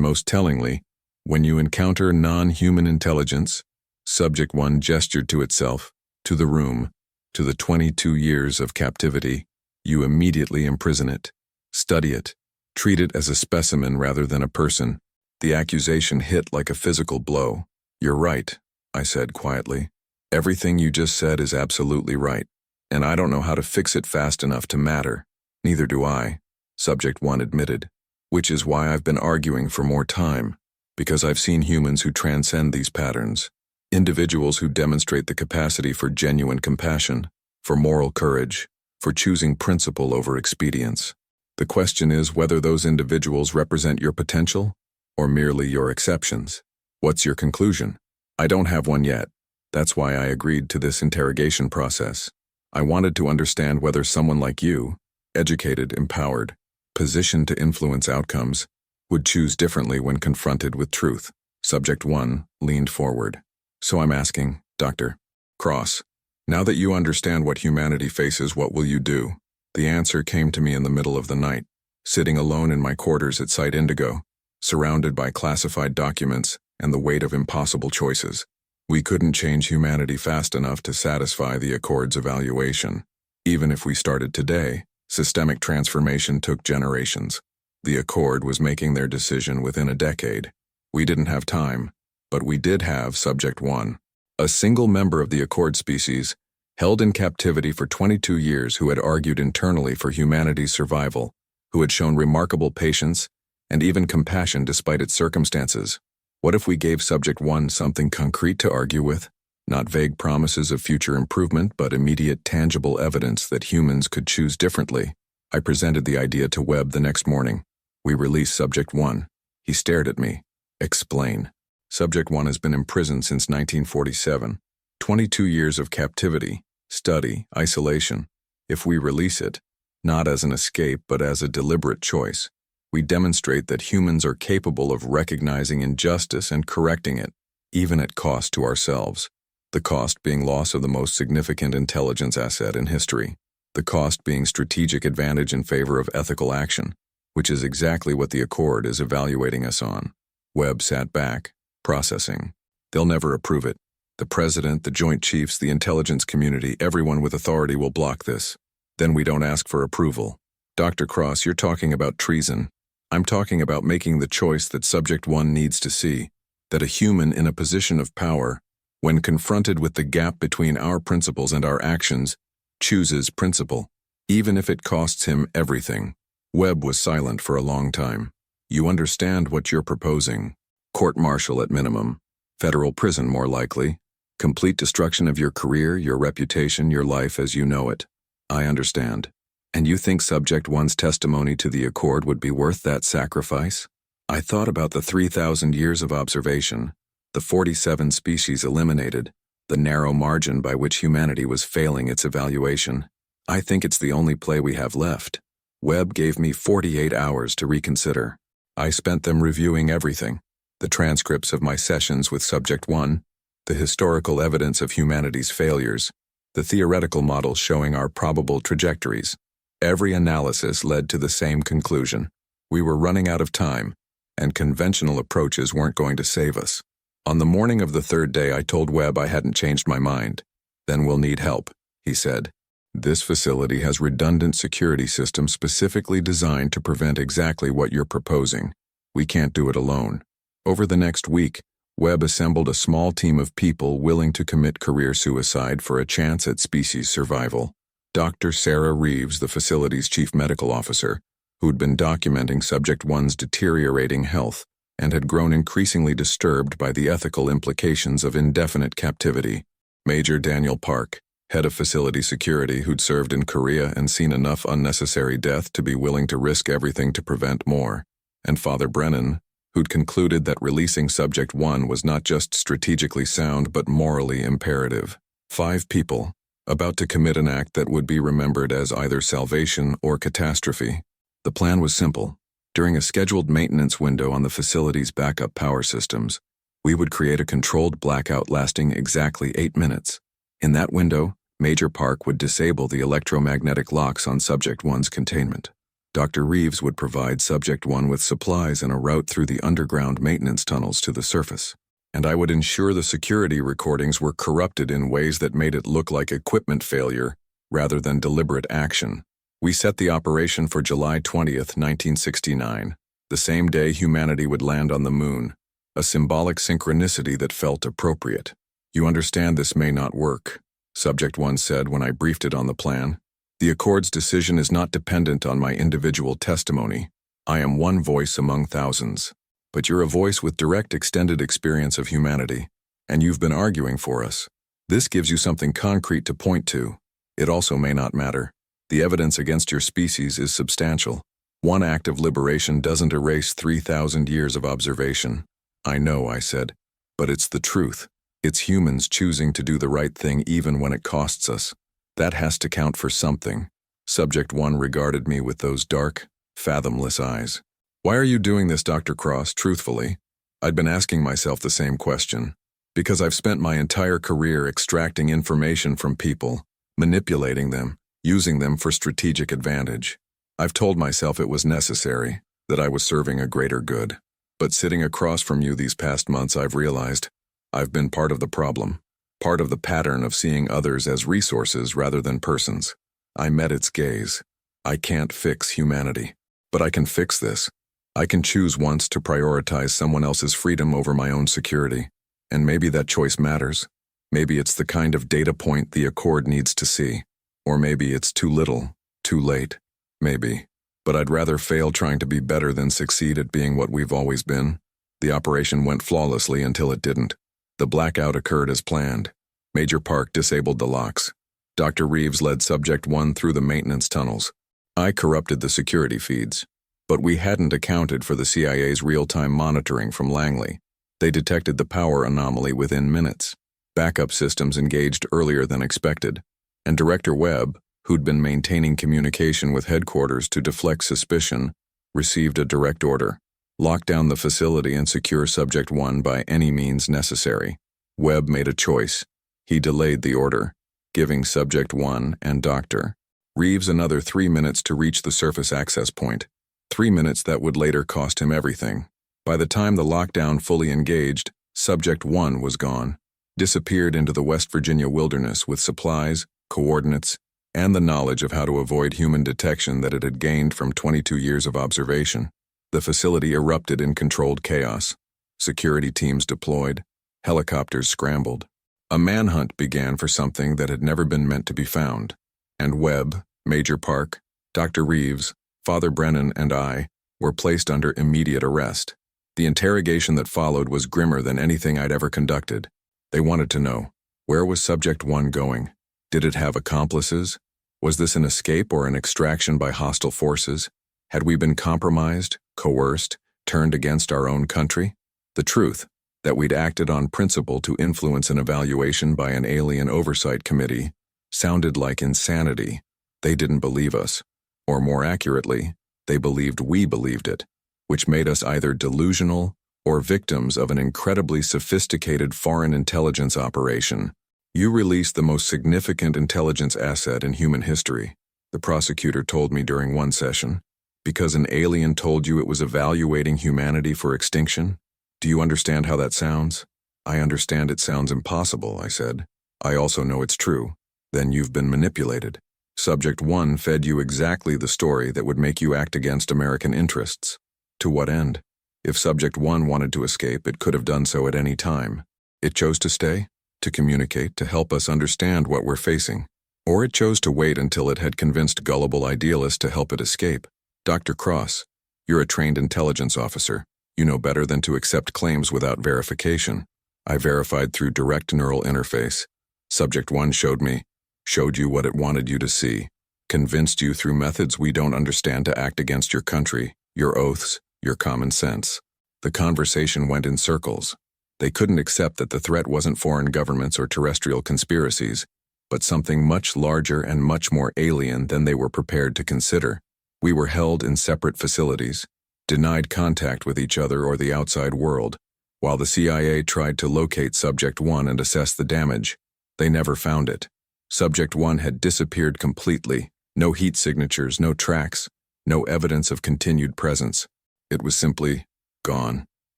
Speaker 1: most tellingly, when you encounter non-human intelligence, Subject 1 gestured to itself, to the room, to the 22 years of captivity. You immediately imprison it, study it, treat it as a specimen rather than a person. The accusation hit like a physical blow. You're right, I said quietly. Everything you just said is absolutely right, and I don't know how to fix it fast enough to matter. Neither do I, Subject 1 admitted, which is why I've been arguing for more time, because I've seen humans who transcend these patterns, individuals who demonstrate the capacity for genuine compassion, for moral courage, for choosing principle over expedience. The question is whether those individuals represent your potential or merely your exceptions. What's your conclusion? I don't have one yet. That's why I agreed to this interrogation process. I wanted to understand whether someone like you, educated, empowered, positioned to influence outcomes, would choose differently when confronted with truth. Subject 1 leaned forward. So I'm asking, Dr. Cross, now that you understand what humanity faces, what will you do? The answer came to me in the middle of the night, sitting alone in my quarters at Site Indigo, surrounded by classified documents and the weight of impossible choices. We couldn't change humanity fast enough to satisfy the Accord's evaluation. Even if we started today, systemic transformation took generations. The Accord was making their decision within a decade. We didn't have time, but we did have Subject 1, a single member of the Accord species, held in captivity for 22 years who had argued internally for humanity's survival, who had shown remarkable patience and even compassion despite its circumstances. What if we gave Subject 1 something concrete to argue with? Not vague promises of future improvement, but immediate tangible evidence that humans could choose differently. I presented the idea to Webb the next morning. We released Subject 1. He stared at me. Explain. Subject 1 has been imprisoned since 1947. 22 years of captivity, study, isolation. If we release it, not as an escape but as a deliberate choice, we demonstrate that humans are capable of recognizing injustice and correcting it, even at cost to ourselves. The cost being loss of the most significant intelligence asset in history. The cost being strategic advantage in favor of ethical action, which is exactly what the Accord is evaluating us on. Webb sat back, processing. They'll never approve it. The President, the Joint Chiefs, the intelligence community, everyone with authority will block this. Then we don't ask for approval. Dr. Cross, you're talking about treason. I'm talking about making the choice that Subject 1 needs to see, that a human in a position of power, when confronted with the gap between our principles and our actions, chooses principle, even if it costs him everything. Webb was silent for a long time. You understand what you're proposing. Court-martial at minimum. Federal prison more likely. Complete destruction of your career, your reputation, your life as you know it. I understand. And you think Subject 1's testimony to the Accord would be worth that sacrifice? I thought about the 3,000 years of observation, the 47 species eliminated, the narrow margin by which humanity was failing its evaluation. I think it's the only play we have left. Webb gave me 48 hours to reconsider. I spent them reviewing everything, the transcripts of my sessions with Subject 1, the historical evidence of humanity's failures, the theoretical models showing our probable trajectories. Every analysis led to the same conclusion. We were running out of time, and conventional approaches weren't going to save us. On the morning of the third day, I told Webb I hadn't changed my mind. Then we'll need help, he said. This facility has redundant security systems specifically designed to prevent exactly what you're proposing. We can't do it alone. Over the next week, Webb assembled a small team of people willing to commit career suicide for a chance at species survival. Dr. Sarah Reeves, the facility's chief medical officer, who'd been documenting Subject 1's deteriorating health and had grown increasingly disturbed by the ethical implications of indefinite captivity. Major Daniel Park, head of facility security who'd served in Korea and seen enough unnecessary death to be willing to risk everything to prevent more. And Father Brennan, who'd concluded that releasing Subject 1 was not just strategically sound but morally imperative. 5 people, about to commit an act that would be remembered as either salvation or catastrophe. The plan was simple. During a scheduled maintenance window on the facility's backup power systems, we would create a controlled blackout lasting exactly 8 minutes. In that window, Major Park would disable the electromagnetic locks on Subject 1's containment. Dr. Reeves would provide Subject 1 with supplies and a route through the underground maintenance tunnels to the surface. And I would ensure the security recordings were corrupted in ways that made it look like equipment failure rather than deliberate action. We set the operation for July 20th, 1969, the same day humanity would land on the moon, a symbolic synchronicity that felt appropriate. "You understand this may not work," Subject 1 said when I briefed it on the plan. "The Accord's decision is not dependent on my individual testimony. I am one voice among thousands. But you're a voice with direct extended experience of humanity, and you've been arguing for us. This gives you something concrete to point to. It also may not matter. The evidence against your species is substantial. One act of liberation doesn't erase 3,000 years of observation." "I know," I said, "but it's the truth. It's humans choosing to do the right thing even when it costs us. That has to count for something." Subject 1 regarded me with those dark, fathomless eyes. "Why are you doing this, Dr. Cross, truthfully?" I'd been asking myself the same question. Because I've spent my entire career extracting information from people, manipulating them, using them for strategic advantage. I've told myself it was necessary, that I was serving a greater good. But sitting across from you these past months, I've realized I've been part of the problem, part of the pattern of seeing others as resources rather than persons. I met its gaze. I can't fix humanity, but I can fix this. I can choose once to prioritize someone else's freedom over my own security. And maybe that choice matters. Maybe it's the kind of data point the Accord needs to see. Or maybe it's too little, too late. Maybe. But I'd rather fail trying to be better than succeed at being what we've always been. The operation went flawlessly until it didn't. The blackout occurred as planned. Major Park disabled the locks. Dr. Reeves led Subject 1 through the maintenance tunnels. I corrupted the security feeds. But we hadn't accounted for the CIA's real-time monitoring from Langley. They detected the power anomaly within minutes. Backup systems engaged earlier than expected. And Director Webb, who'd been maintaining communication with headquarters to deflect suspicion, received a direct order: lock down the facility and secure Subject 1 by any means necessary. Webb made a choice. He delayed the order, giving Subject 1 and Dr. Reeves another 3 minutes to reach the surface access point. 3 minutes that would later cost him everything. By the time the lockdown fully engaged, Subject 1 was gone, disappeared into the West Virginia wilderness with supplies, coordinates, and the knowledge of how to avoid human detection that it had gained from 22 years of observation. The facility erupted in controlled chaos. Security teams deployed. Helicopters scrambled. A manhunt began for something that had never been meant to be found. And Webb, Major Park, Dr. Reeves, Father Brennan, and I were placed under immediate arrest. The interrogation that followed was grimmer than anything I'd ever conducted. They wanted to know, where was Subject 1 going? Did it have accomplices? Was this an escape or an extraction by hostile forces? Had we been compromised, coerced, turned against our own country? The truth, that we'd acted on principle to influence an evaluation by an alien oversight committee, sounded like insanity. They didn't believe us. Or more accurately, they believed we believed it, which made us either delusional or victims of an incredibly sophisticated foreign intelligence operation. "You released the most significant intelligence asset in human history," the prosecutor told me during one session, "because an alien told you it was evaluating humanity for extinction. Do you understand how that sounds?" "I understand it sounds impossible," I said. "I also know it's true." "Then you've been manipulated. Subject 1 fed you exactly the story that would make you act against American interests. To what end? If Subject 1 wanted to escape, it could have done so at any time. It chose to stay, to communicate, to help us understand what we're facing. Or it chose to wait until it had convinced gullible idealists to help it escape. Dr. Cross, you're a trained intelligence officer. You know better than to accept claims without verification. I verified through direct neural interface. Subject 1 showed you what it wanted you to see, convinced you through methods we don't understand to act against your country, your oaths, your common sense. The conversation went in circles. They couldn't accept that the threat wasn't foreign governments or terrestrial conspiracies, but something much larger and much more alien than they were prepared to consider. We were held in separate facilities, denied contact with each other or the outside world, while the CIA tried to locate Subject 1 and assess the damage. They never found it. Subject 1 had disappeared completely. No heat signatures, no tracks, no evidence of continued presence. It was simply gone.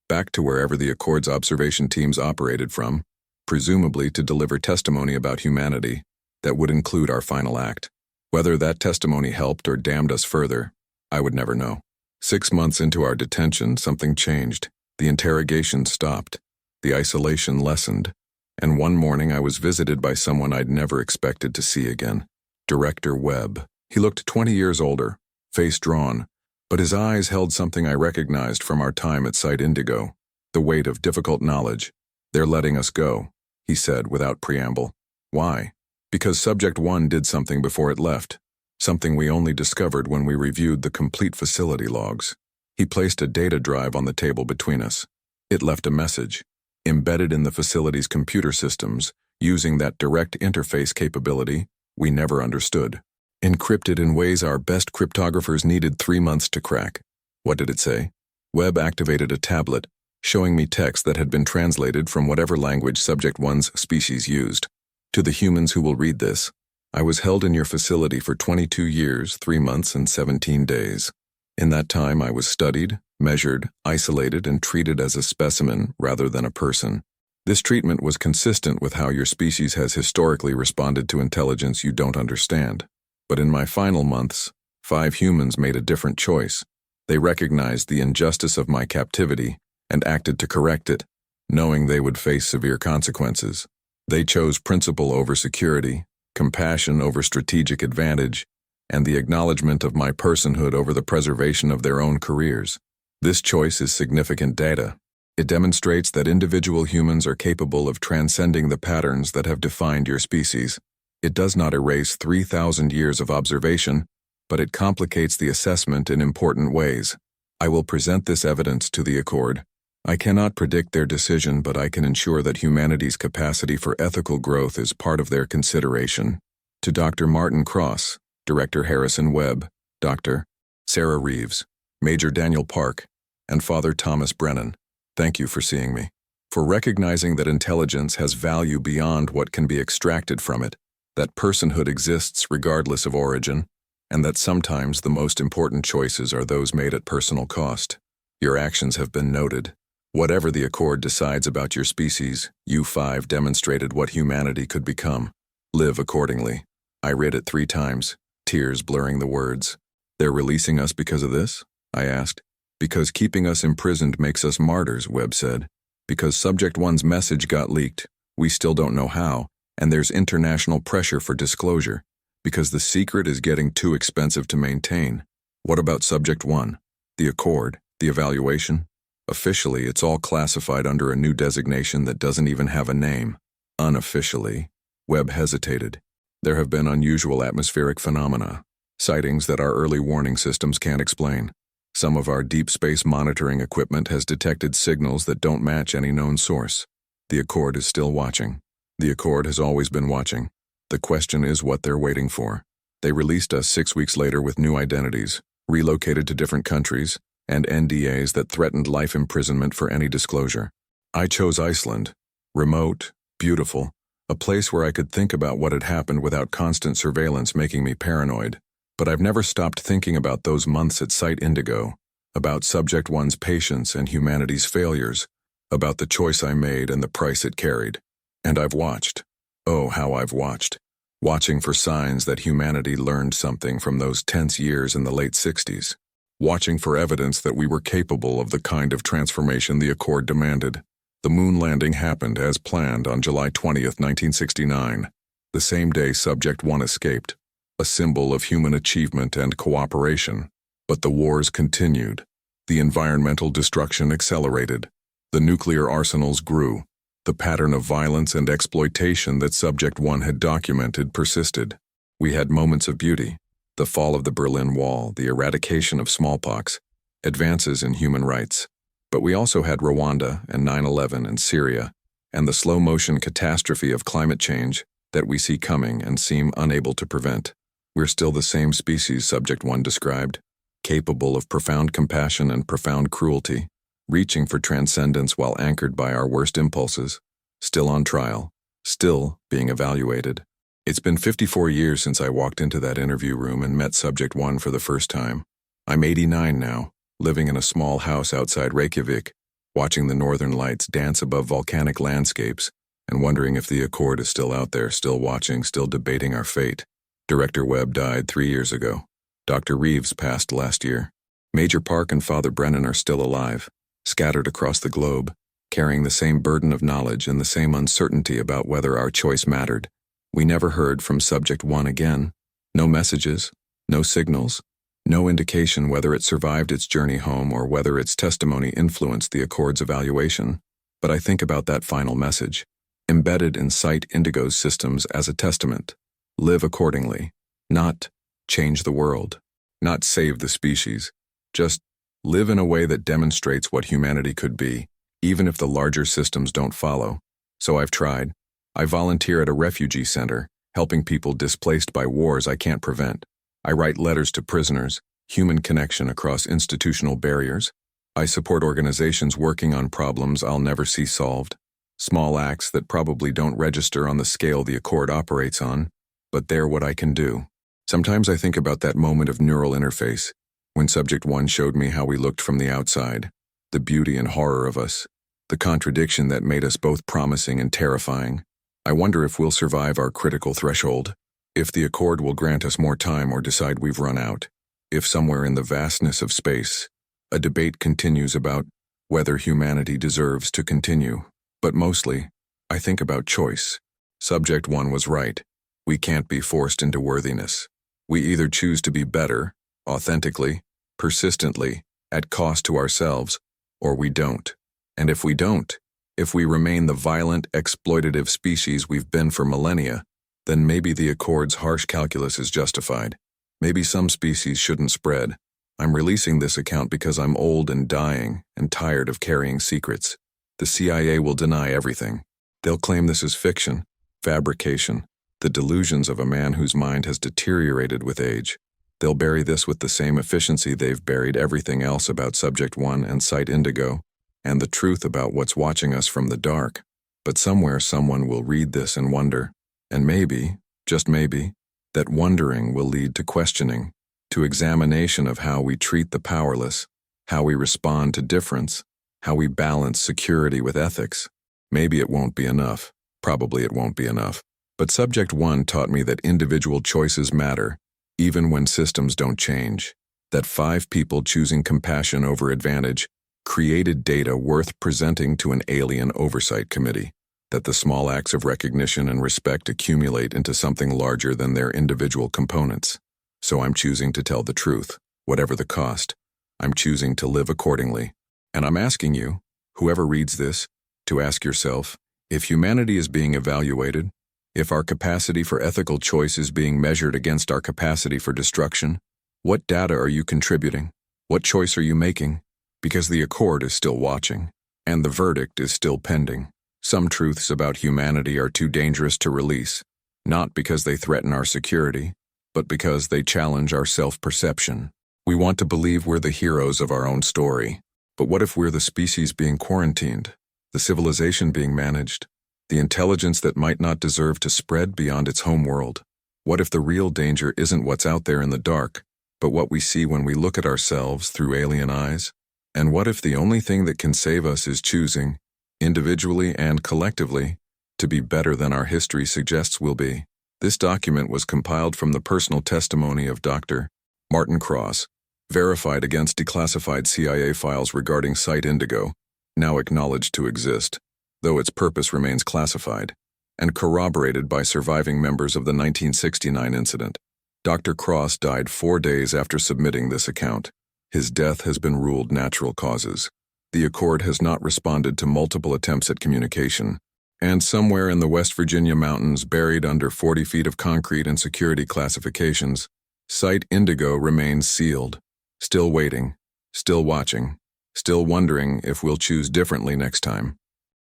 Speaker 1: Back to wherever the Accord's observation teams operated from, presumably to deliver testimony about humanity that would include our final act. Whether that testimony helped or damned us further, I would never know. 6 months into our detention, something changed. The interrogation stopped. The isolation lessened. And one morning I was visited by someone I'd never expected to see again. Director Webb. He looked 20 years older, face drawn, but his eyes held something I recognized from our time at Site Indigo, the weight of difficult knowledge. "They're letting us go," he said without preamble. "Why?" "Because Subject 1 did something before it left, something we only discovered when we reviewed the complete facility logs." He placed a data drive on the table between us. It left a message, embedded in the facility's computer systems, using that direct interface capability we never understood. Encrypted in ways our best cryptographers needed 3 months to crack. What did it say? Webb activated a tablet, showing me text that had been translated from whatever language Subject 1's species used. "To the humans who will read this, I was held in your facility for 22 years, 3 months, and 17 days. In that time I was studied, measured, isolated, and treated as a specimen rather than a person. This treatment was consistent with how your species has historically responded to intelligence you don't understand. But in my final months, 5 humans made a different choice. They recognized the injustice of my captivity and acted to correct it, knowing they would face severe consequences. They chose principle over security, compassion over strategic advantage, and the acknowledgement of my personhood over the preservation of their own careers. This choice is significant data. It demonstrates that individual humans are capable of transcending the patterns that have defined your species. It does not erase 3,000 years of observation, but it complicates the assessment in important ways. I will present this evidence to the Accord. I cannot predict their decision, but I can ensure that humanity's capacity for ethical growth is part of their consideration. To Dr. Martin Cross, Director Harrison Webb, Dr. Sarah Reeves, Major Daniel Park, and Father Thomas Brennan, thank you for seeing me, for recognizing that intelligence has value beyond what can be extracted from it, that personhood exists regardless of origin, and that sometimes the most important choices are those made at personal cost. Your actions have been noted. Whatever the Accord decides about your species, you 5 demonstrated what humanity could become. Live accordingly. I read it 3 times, tears blurring the words. "They're releasing us because of this?" I asked. "Because keeping us imprisoned makes us martyrs," Webb said. "Because Subject 1's message got leaked, we still don't know how, and there's international pressure for disclosure. Because the secret is getting too expensive to maintain." "What about Subject 1? The Accord, the evaluation?" "Officially, it's all classified under a new designation that doesn't even have a name. Unofficially," Webb hesitated, "there have been unusual atmospheric phenomena, sightings that our early warning systems can't explain. Some of our deep space monitoring equipment has detected signals that don't match any known source. The Accord is still watching. The Accord has always been watching. The question is what they're waiting for. They released us 6 weeks later with new identities, relocated to different countries, and NDAs that threatened life imprisonment for any disclosure. I chose Iceland. Remote, beautiful, a place where I could think about what had happened without constant surveillance making me paranoid. But I've never stopped thinking about those months at Site Indigo, about Subject 1's patience and humanity's failures, about the choice I made and the price it carried. And I've watched. Oh, how I've watched. Watching for signs that humanity learned something from those tense years in the late 60s. Watching for evidence that we were capable of the kind of transformation the Accord demanded. The moon landing happened as planned on July 20th, 1969, the same day Subject 1 escaped, a symbol of human achievement and cooperation. But the wars continued. The environmental destruction accelerated. The nuclear arsenals grew. The pattern of violence and exploitation that Subject 1 had documented persisted. We had moments of beauty. The fall of the Berlin Wall, the eradication of smallpox, advances in human rights. But we also had Rwanda and 9/11 and Syria, and the slow-motion catastrophe of climate change that we see coming and seem unable to prevent. We're still the same species Subject 1 described, capable of profound compassion and profound cruelty, reaching for transcendence while anchored by our worst impulses, still on trial, still being evaluated. It's been 54 years since I walked into that interview room and met Subject 1 for the first time. I'm 89 now, living in a small house outside Reykjavik, watching the northern lights dance above volcanic landscapes, and wondering if the Accord is still out there, still watching, still debating our fate. Director Webb died 3 years ago. Dr. Reeves passed last year. Major Park and Father Brennan are still alive, scattered across the globe, carrying the same burden of knowledge and the same uncertainty about whether our choice mattered. We never heard from Subject 1 again. No messages, no signals, no indication whether it survived its journey home or whether its testimony influenced the Accord's evaluation. But I think about that final message, embedded in Site Indigo's systems as a testament. Live accordingly, not change the world, not save the species. Just live in a way that demonstrates what humanity could be, even if the larger systems don't follow. So I've tried. I volunteer at a refugee center, helping people displaced by wars I can't prevent. I write letters to prisoners, human connection across institutional barriers. I support organizations working on problems I'll never see solved. Small acts that probably don't register on the scale the Accord operates on, but they're what I can do. Sometimes I think about that moment of neural interface, when Subject 1 showed me how we looked from the outside, the beauty and horror of us, the contradiction that made us both promising and terrifying. I wonder if we'll survive our critical threshold, if the Accord will grant us more time or decide we've run out, if somewhere in the vastness of space, a debate continues about whether humanity deserves to continue. But mostly, I think about choice. Subject 1 was right. We can't be forced into worthiness. We either choose to be better, authentically, persistently, at cost to ourselves, or we don't. And if we don't, if we remain the violent, exploitative species we've been for millennia, then maybe the Accord's harsh calculus is justified. Maybe some species shouldn't spread. I'm releasing this account because I'm old and dying and tired of carrying secrets. The CIA will deny everything. They'll claim this is fiction, fabrication, the delusions of a man whose mind has deteriorated with age. They'll bury this with the same efficiency they've buried everything else about Subject 1 and Site Indigo, and the truth about what's watching us from the dark. But somewhere someone will read this and wonder, and maybe, just maybe, that wondering will lead to questioning, to examination of how we treat the powerless, how we respond to difference, how we balance security with ethics. Maybe it won't be enough. Probably it won't be enough. But Subject 1 taught me that individual choices matter, even when systems don't change. That 5 people choosing compassion over advantage created data worth presenting to an alien oversight committee. That the small acts of recognition and respect accumulate into something larger than their individual components. So I'm choosing to tell the truth, whatever the cost. I'm choosing to live accordingly. And I'm asking you, whoever reads this, to ask yourself, if humanity is being evaluated, if our capacity for ethical choice is being measured against our capacity for destruction, what data are you contributing? What choice are you making? Because the Accord is still watching, and the verdict is still pending. Some truths about humanity are too dangerous to release, not because they threaten our security, but because they challenge our self-perception. We want to believe we're the heroes of our own story. But what if we're the species being quarantined, the civilization being managed, the intelligence that might not deserve to spread beyond its home world? What if the real danger isn't what's out there in the dark, but what we see when we look at ourselves through alien eyes? And what if the only thing that can save us is choosing, individually and collectively, to be better than our history suggests we'll be? This document was compiled from the personal testimony of Dr. Martin Cross, verified against declassified CIA files regarding Site Indigo, now acknowledged to exist, though its purpose remains classified, and corroborated by surviving members of the 1969 incident. Dr. Cross died 4 days after submitting this account. His death has been ruled natural causes. The Accord has not responded to multiple attempts at communication, and somewhere in the West Virginia mountains, buried under 40 feet of concrete and security classifications, Site Indigo remains sealed, still waiting, still watching, still wondering if we'll choose differently next time.